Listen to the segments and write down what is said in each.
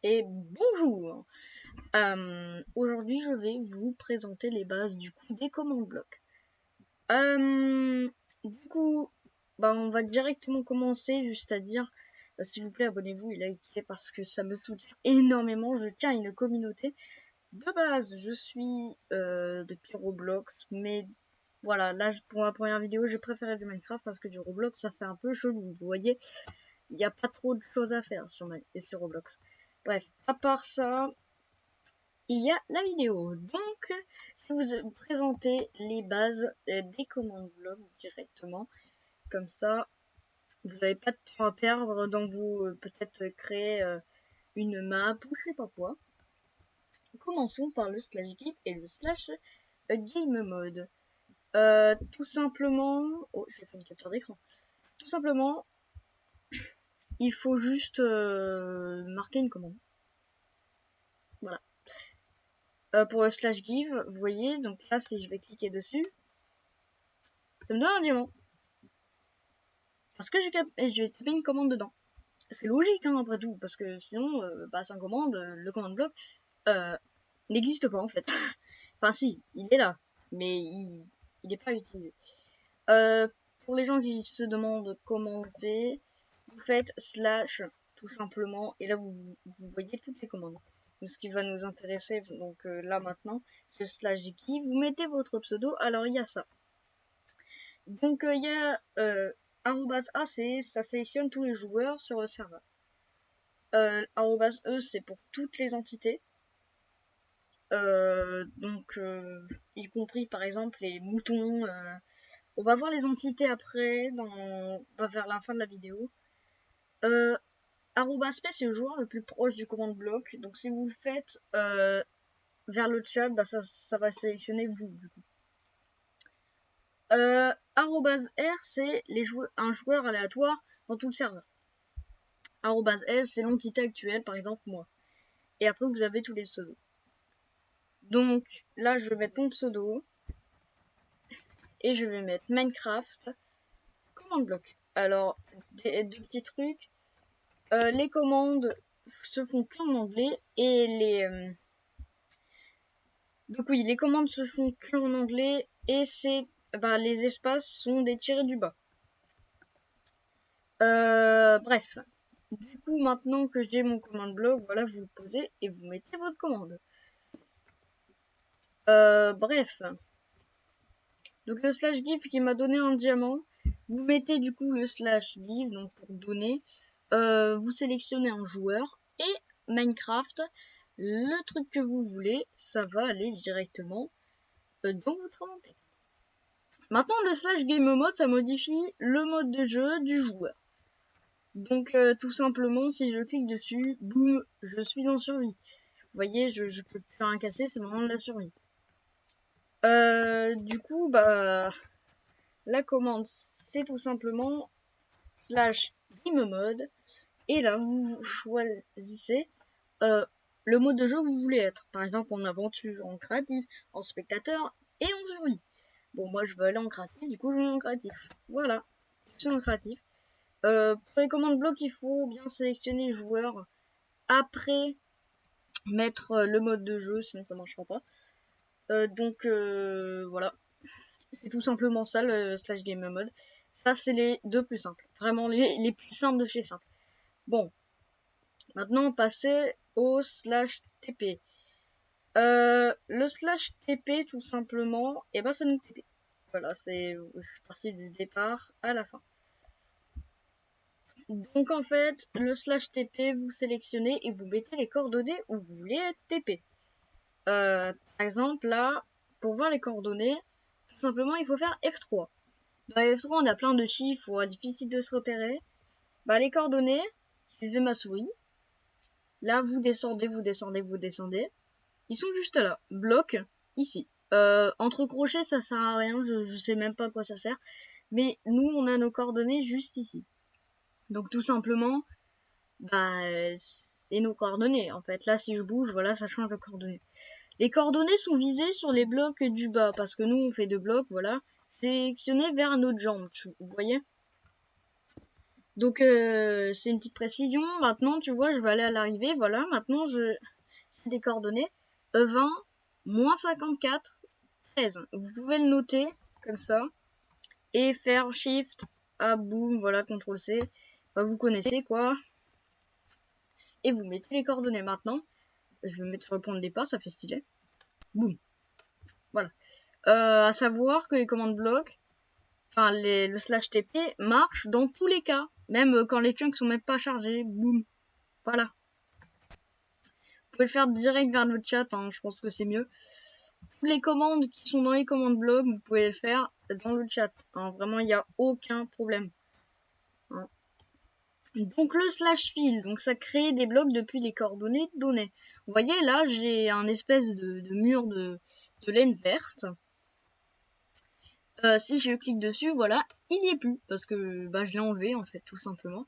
Et bonjour. Aujourd'hui je vais vous présenter les bases du coup des commandes blocs. Du coup, on va directement commencer, juste à dire s'il vous plaît abonnez-vous et likez parce que ça me soutient énormément. Je tiens à une communauté. De base je suis depuis Roblox, mais voilà, là pour ma première vidéo j'ai préféré du Minecraft parce que du Roblox ça fait un peu chelou, vous voyez. Il n'y a pas trop de choses à faire sur Roblox. Bref, à part ça, il y a la vidéo. Donc, je vais vous présenter les bases des commandes blocs directement. Comme ça, vous n'avez pas de temps à perdre dans vous peut-être créer une map ou je sais pas quoi. Commençons par le slash give et le slash game mode. Tout simplement... Oh, j'ai fait une capture d'écran. Tout simplement, il faut juste marquer une commande. Voilà. Pour le slash give, vous voyez, donc là, si je vais cliquer dessus, ça me donne un diamant. Parce que je vais taper une commande dedans. C'est logique, hein, après tout, parce que sinon, sans commande, le command block n'existe pas, en fait. Enfin, si, il est là, mais il n'est pas utilisé. Pour les gens qui se demandent comment on fait, vous faites slash, tout simplement, et là, vous voyez toutes les commandes. Donc, ce qui va nous intéresser, donc là, maintenant, c'est le slash qui. Vous mettez votre pseudo, alors il y a ça. Donc, il y a @AC, ça sélectionne tous les joueurs sur le serveur. @E, c'est pour toutes les entités. Y compris par exemple les moutons. On va voir les entités après, vers la fin de la vidéo. @P, c'est le joueur le plus proche du command bloc. Donc si vous le faites vers le chat, ça va sélectionner vous du coup. @R, c'est un joueur aléatoire dans tout le serveur. @S, c'est l'entité actuelle, par exemple moi. Et après, vous avez tous les pseudos. Donc, là, je vais mettre mon pseudo. Et je vais mettre Minecraft commande bloc. Alors, deux petits trucs. Les commandes se font qu'en anglais. Donc oui, les commandes se font qu'en anglais. Et les espaces sont des tirés du bas. Bref. Du coup, maintenant que j'ai mon command bloc, voilà, vous le posez et vous mettez votre commande. Bref. Donc le slash give qui m'a donné un diamant, vous mettez du coup le slash give, donc pour donner, vous sélectionnez un joueur et Minecraft, le truc que vous voulez, ça va aller directement dans votre inventaire. Maintenant le slash game mode, ça modifie le mode de jeu du joueur. Donc tout simplement, si je clique dessus, boum, je suis en survie. Vous voyez, je peux plus rien casser, c'est vraiment de la survie. Du coup, la commande, c'est tout simplement slash game mode. Et là, vous choisissez le mode de jeu que vous voulez être. Par exemple, en aventure, en créatif, en spectateur et en survie. Bon, moi, je veux aller en créatif, du coup, je vais en créatif. Voilà, je suis en créatif. Pour les commandes blocs, il faut bien sélectionner le joueur. Après, mettre le mode de jeu, sinon ça ne marchera pas. Voilà. C'est tout simplement ça, le slash game mode. Ça, c'est les deux plus simples. Vraiment, les plus simples de chez simple. Bon. Maintenant, passer au slash TP. Le slash TP, tout simplement, ça nous TP. Voilà, je suis parti du départ à la fin. Donc, en fait, le slash TP, vous sélectionnez et vous mettez les coordonnées où vous voulez être TP. Par exemple, là, pour voir les coordonnées, tout simplement, il faut faire F3. Dans F3, on a plein de chiffres, difficile de se repérer. Les coordonnées, suivez ma souris. Là, vous descendez, vous descendez, vous descendez. Ils sont juste là. Bloc, ici. Entre crochets, ça sert à rien. Je sais même pas à quoi ça sert. Mais nous, on a nos coordonnées juste ici. Donc, tout simplement, c'est nos coordonnées. En fait, là, si je bouge, voilà, ça change de coordonnées. Les coordonnées sont visées sur les blocs du bas. Parce que nous, on fait deux blocs, voilà. Sélectionnez vers notre jambe, vous voyez? Donc c'est une petite précision. Maintenant, tu vois, je vais aller à l'arrivée. Voilà, maintenant je j'ai des coordonnées. 20, moins 54, 13. Vous pouvez le noter comme ça. Et faire Shift, A, boum, voilà, CTRL C. Enfin, vous connaissez quoi. Et vous mettez les coordonnées maintenant. Je vais me mettre sur le point de départ, ça fait stylé. Boum. Voilà. À savoir que les commandes bloc, enfin le slash TP marche dans tous les cas. Même quand les chunks sont même pas chargés. Boum. Voilà. Vous pouvez le faire direct vers notre chat, hein, je pense que c'est mieux. Toutes les commandes qui sont dans les commandes bloc, vous pouvez le faire dans le chat. Hein, vraiment, il n'y a aucun problème. Hein. Donc le slash fill, donc ça crée des blocs depuis les coordonnées données. Vous voyez là, j'ai un espèce de mur de laine verte. Si je clique dessus, voilà, il n'y est plus parce que bah, je l'ai enlevé en fait, tout simplement.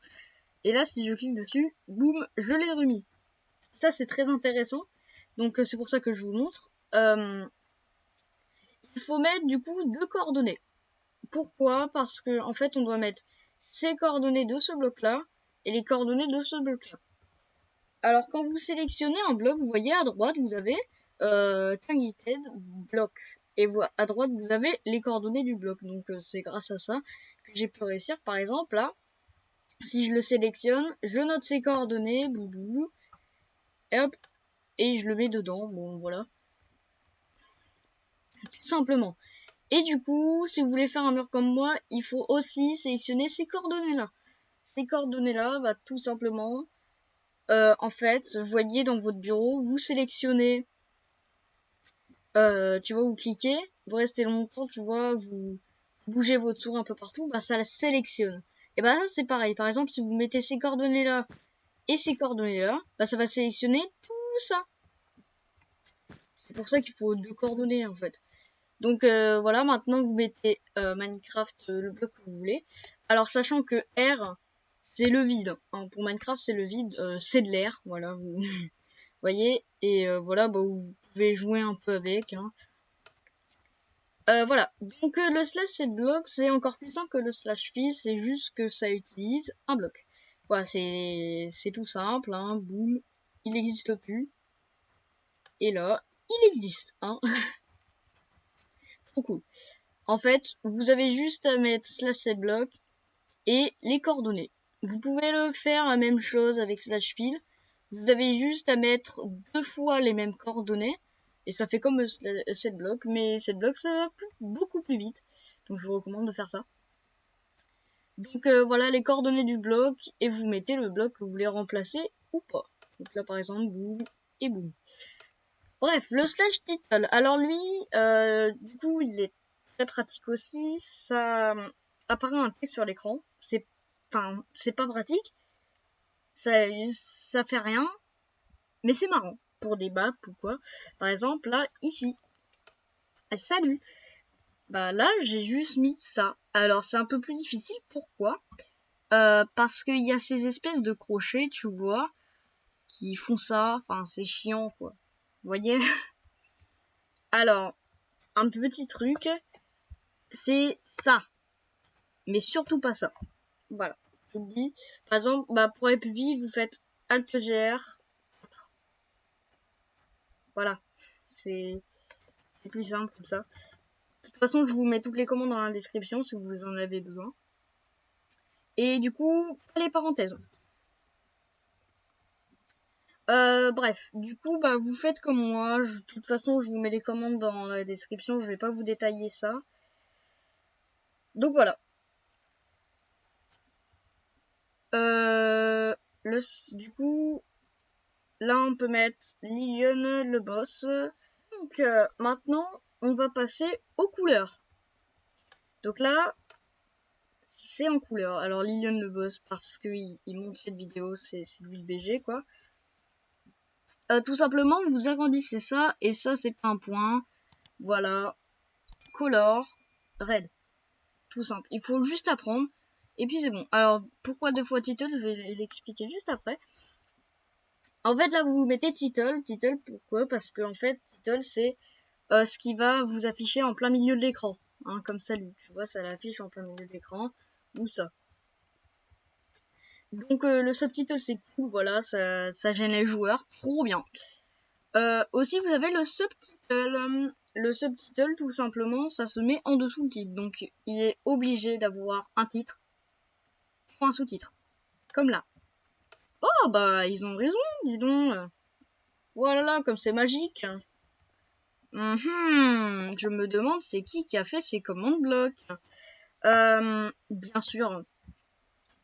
Et là, si je clique dessus, boum, je l'ai remis. Ça, c'est très intéressant. Donc c'est pour ça que je vous montre. Il faut mettre du coup 2 coordonnées. Pourquoi? Parce que en fait, on doit mettre ces coordonnées de ce bloc-là et les coordonnées de ce bloc-là. Alors quand vous sélectionnez un bloc, vous voyez à droite, vous avez targeted bloc. Et à droite, vous avez les coordonnées du bloc. Donc c'est grâce à ça que j'ai pu réussir. Par exemple, là, si je le sélectionne, je note ses coordonnées, boubou, et hop, et je le mets dedans. Bon, voilà. Tout simplement. Et du coup, si vous voulez faire un mur comme moi, il faut aussi sélectionner ces coordonnées-là. Ces coordonnées-là, bah, tout simplement, en fait, vous voyez dans votre bureau, vous sélectionnez, tu vois, vous cliquez, vous restez longtemps, tu vois, vous bougez votre souris un peu partout, bah ça la sélectionne. Et bah ça c'est pareil. Par exemple, si vous mettez ces coordonnées-là et ces coordonnées-là, bah ça va sélectionner tout ça. C'est pour ça qu'il faut 2 coordonnées en fait. Donc voilà, maintenant vous mettez Minecraft le bloc que vous voulez. Alors sachant que R c'est le vide. Hein. Pour Minecraft c'est le vide, c'est de l'air, voilà. Vous voyez, et voilà, bah, vous pouvez jouer un peu avec. Hein. Voilà, donc le slash set block c'est encore plus simple que le slash fill, c'est juste que ça utilise un bloc. Voilà, c'est tout simple, hein. Boum, il n'existe plus. Et là, il existe, hein. Trop cool. En fait, vous avez juste à mettre slash set block et les coordonnées. Vous pouvez le faire la même chose avec slash fill. Vous avez juste à mettre 2 fois les mêmes coordonnées. Et ça fait comme set block, mais set block ça va beaucoup plus vite. Donc je vous recommande de faire ça. Donc voilà les coordonnées du bloc et vous mettez le bloc que vous voulez remplacer ou pas. Donc là par exemple boum et boum. Bref, le slash title. Alors lui, du coup il est très pratique aussi. Ça apparaît un texte sur l'écran. C'est pas pratique. Ça fait rien. Mais c'est marrant. Pour débattre, pourquoi. Par exemple là, ici. Salut. Bah là j'ai juste mis ça. Alors c'est un peu plus difficile. Pourquoi? Parce qu'il y a ces espèces de crochets, tu vois, qui font ça. Enfin, c'est chiant, quoi. Vous voyez? Alors, un petit truc, c'est ça. Mais surtout pas ça. Voilà. Je vous le dis. Par exemple, bah, pour aller plus vite, vous faites Alt-GR. Voilà. C'est plus simple comme ça. De toute façon, je vous mets toutes les commandes dans la description si vous en avez besoin. Et du coup, pas les parenthèses. Bref, du coup, bah, vous faites comme moi. De toute façon, je vous mets les commandes dans la description. Je vais pas vous détailler ça. Donc voilà. Du coup, là, on peut mettre Lilian le boss. Donc maintenant, on va passer aux couleurs. Donc là, c'est en couleur. Alors Lilian le boss, parce qu'il montre cette vidéo, c'est du BG, quoi. Tout simplement, vous agrandissez ça, et ça, c'est pas un point. Voilà. Color, red. Tout simple. Il faut juste apprendre. Et puis c'est bon. Alors, pourquoi 2 fois title? Je vais l'expliquer juste après. En fait, là, vous mettez title. Title, pourquoi? Parce que, en fait, title, c'est ce qui va vous afficher en plein milieu de l'écran. Hein, comme salut. Tu vois, ça l'affiche en plein milieu de l'écran. Ou ça. Donc le subtitle c'est cool, voilà, ça gêne les joueurs, trop bien. Aussi vous avez le subtitle. Le subtitle tout simplement ça se met en dessous le titre, donc il est obligé d'avoir un titre pour un sous-titre. Comme là. Oh bah ils ont raison, dis donc. Voilà, comme c'est magique. Je me demande c'est qui a fait ces commandes blocs. Bien sûr.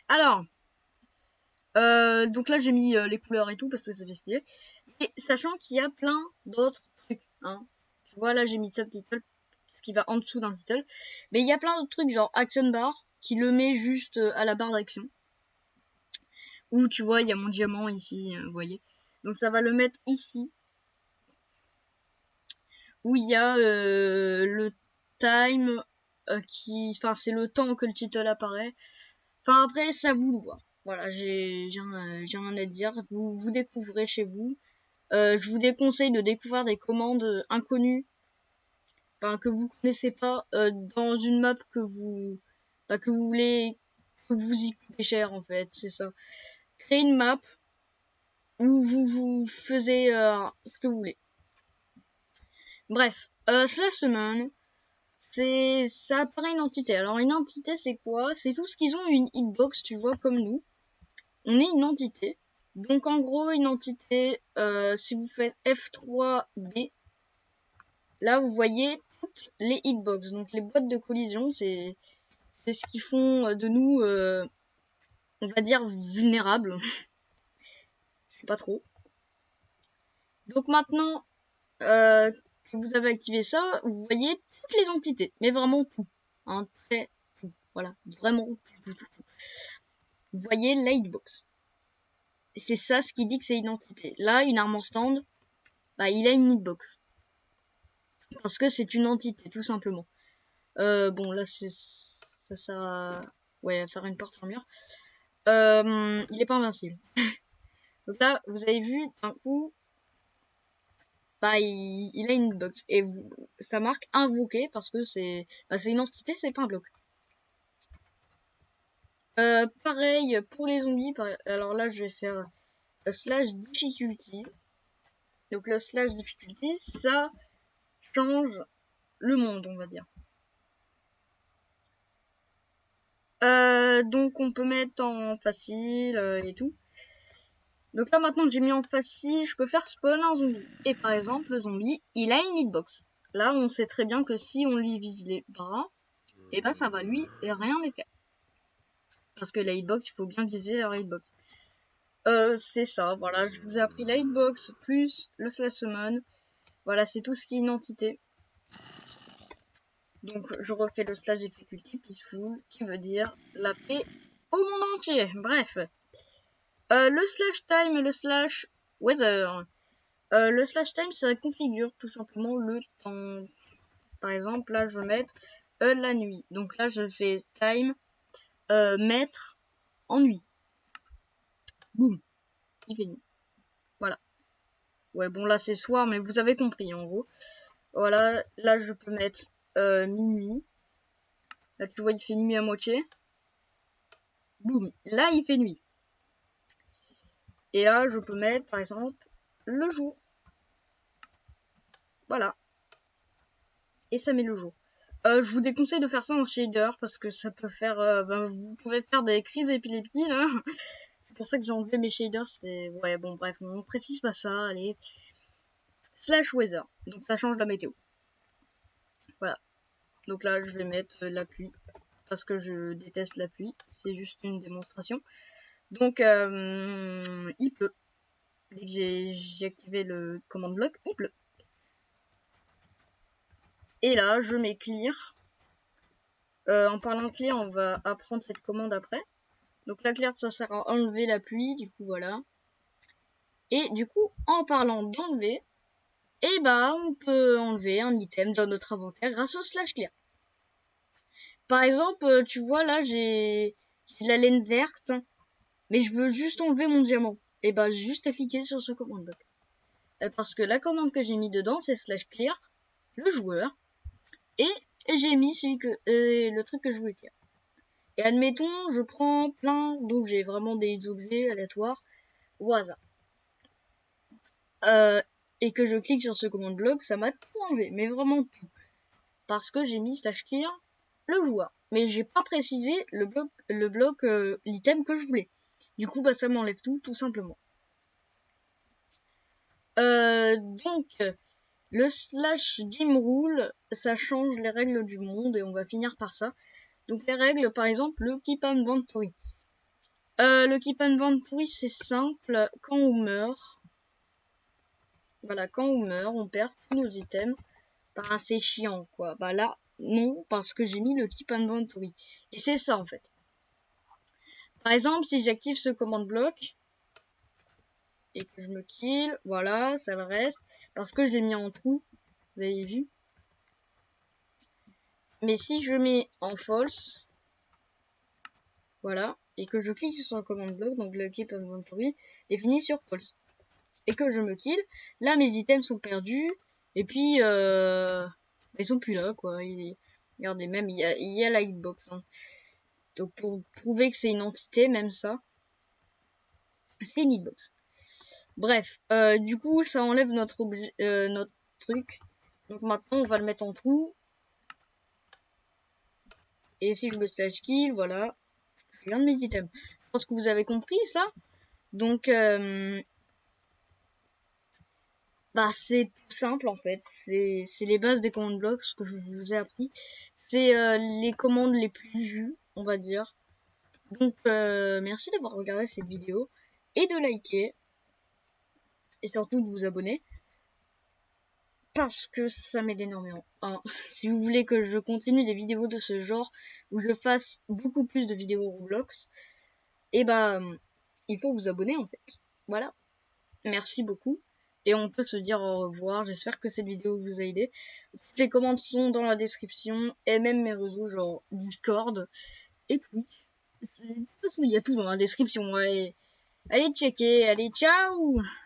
Alors, donc là j'ai mis les couleurs et tout parce que ça fait stylé. Et sachant qu'il y a plein d'autres trucs, hein. Tu vois là j'ai mis subtitle, ce qui va en dessous d'un title. Mais il y a plein d'autres trucs genre action bar qui le met juste à la barre d'action. Ou tu vois il y a mon diamant ici, vous voyez. Donc ça va le mettre ici. Où il y a le time enfin c'est le temps que le title apparaît. Enfin après c'est à vous de voir. Voilà, j'ai rien à dire. Vous découvrez chez vous. Je vous déconseille de découvrir des commandes inconnues, enfin, que vous connaissez pas dans une map que vous voulez que vous y coûtez cher en fait, c'est ça. Créez une map où vous faisez ce que vous voulez. Bref, slash summon, ça apparaît une entité. Alors une entité c'est quoi? C'est tout ce qu'ils ont une hitbox, tu vois, comme nous. On est une entité. Donc en gros une entité, si vous faites F3B, là vous voyez toutes les hitbox. Donc les boîtes de collision, c'est ce qui font de nous, on va dire, vulnérables. Je sais pas trop. Donc maintenant que vous avez activé ça, vous voyez toutes les entités. Mais vraiment tout. Hein, très tout. Voilà, vraiment tout. Vous voyez la hitbox. Et c'est ça ce qui dit que c'est une entité. Là, une armor stand, bah il a une hitbox. Parce que c'est une entité, tout simplement. Bon, là, ça sert à... Ouais, à faire une porte armure. Il est pas invincible. Donc là, vous avez vu, d'un coup, bah, il a une hitbox. Et ça marque invoqué parce que c'est une entité, c'est pas un bloc. Pareil pour les zombies. Alors là, je vais faire slash difficulty. Donc le slash difficulty, ça change le monde, on va dire. Donc on peut mettre en facile et tout. Donc là maintenant que j'ai mis en facile, je peux faire spawn un zombie. Et par exemple, le zombie, il a une hitbox. Là, on sait très bien que si on lui vise les bras, et ben ça va lui rien les faire. Parce que la hitbox, il faut bien viser la hitbox. C'est ça, voilà, je vous ai appris la hitbox plus le slash summon. Voilà, c'est tout ce qui est une entité. Donc je refais le slash difficulty peaceful, qui veut dire la paix au monde entier. Bref. Le slash time et le slash weather. Le slash time, ça configure tout simplement le temps. Par exemple, là, je vais mettre la nuit. Donc là, je fais time, mettre en nuit. Boum. Il fait nuit. Voilà. Ouais, bon, là, c'est soir, mais vous avez compris, en gros. Voilà. Là, je peux mettre minuit. Là, tu vois, il fait nuit à moitié. Boum. Là, il fait nuit. Et là, je peux mettre, par exemple, le jour. Voilà. Et ça met le jour. Je vous déconseille de faire ça en shader parce que ça peut faire, vous pouvez faire des crises d'épilepsie là. C'est pour ça que j'ai enlevé mes shaders. C'est ouais bon bref, on précise pas ça. Allez, slash weather. Donc ça change la météo. Voilà. Donc là je vais mettre la pluie parce que je déteste la pluie. C'est juste une démonstration. Donc il pleut. Dès que j'ai activé le command block, il pleut. Et là je mets clear. En parlant de clear, on va apprendre cette commande après. Donc la clear, ça sert à enlever la pluie, du coup voilà. Et du coup, en parlant d'enlever, eh bah on peut enlever un item dans notre inventaire grâce au slash clear. Par exemple, tu vois là, j'ai de la laine verte, mais je veux juste enlever mon diamant. Et bah juste à cliquer sur ce command block. Parce que la commande que j'ai mis dedans, c'est slash clear, le joueur, et j'ai mis le truc que je voulais faire. Et admettons, je prends plein d'objets, vraiment des objets aléatoires au hasard. Et que je clique sur ce commande bloc, ça m'a tout enlevé, mais vraiment tout. Parce que j'ai mis /clear le joueur. Mais j'ai pas précisé le bloc l'item que je voulais. Du coup, bah ça m'enlève tout simplement. Donc, le /game rule, ça change les règles du monde et on va finir par ça. Donc les règles, par exemple, le keep inventory. Le keep inventory, c'est simple. Quand on meurt, voilà, quand on meurt, on perd tous nos items. Bah, c'est chiant, quoi. Bah là, non, parce que j'ai mis le keep inventory. Et c'est ça, en fait. Par exemple, si j'active ce command bloc, et que je me kill, voilà, ça le reste, parce que je l'ai mis en trou, vous avez vu. Mais si je mets en false, voilà, et que je clique sur le command bloc, donc le keep inventory, défini sur false, et que je me kill, là mes items sont perdus, et puis ils sont plus là, quoi. Regardez, même il y a la hitbox, hein. Donc pour prouver que c'est une entité, même ça, c'est une hitbox. Bref, du coup ça enlève notre objet, notre truc. Donc maintenant on va le mettre en trou. Et si je me /kill, voilà, je viens de mes items. Je pense que vous avez compris ça. Donc bah c'est tout simple en fait. C'est les bases des command blocks, ce que je vous ai appris. C'est les commandes les plus vues, on va dire. Donc merci d'avoir regardé cette vidéo et de liker et surtout de vous abonner parce que ça m'aide énormément. Hein. Si vous voulez que je continue des vidéos de ce genre où je fasse beaucoup plus de vidéos Roblox, et bah il faut vous abonner en fait. Voilà. Merci beaucoup. Et on peut se dire au revoir. J'espère que cette vidéo vous a aidé. Toutes les commandes sont dans la description et même mes réseaux genre Discord et Twitch. De toute façon, il y a tout dans la description. Ouais. Allez checker. Allez, ciao!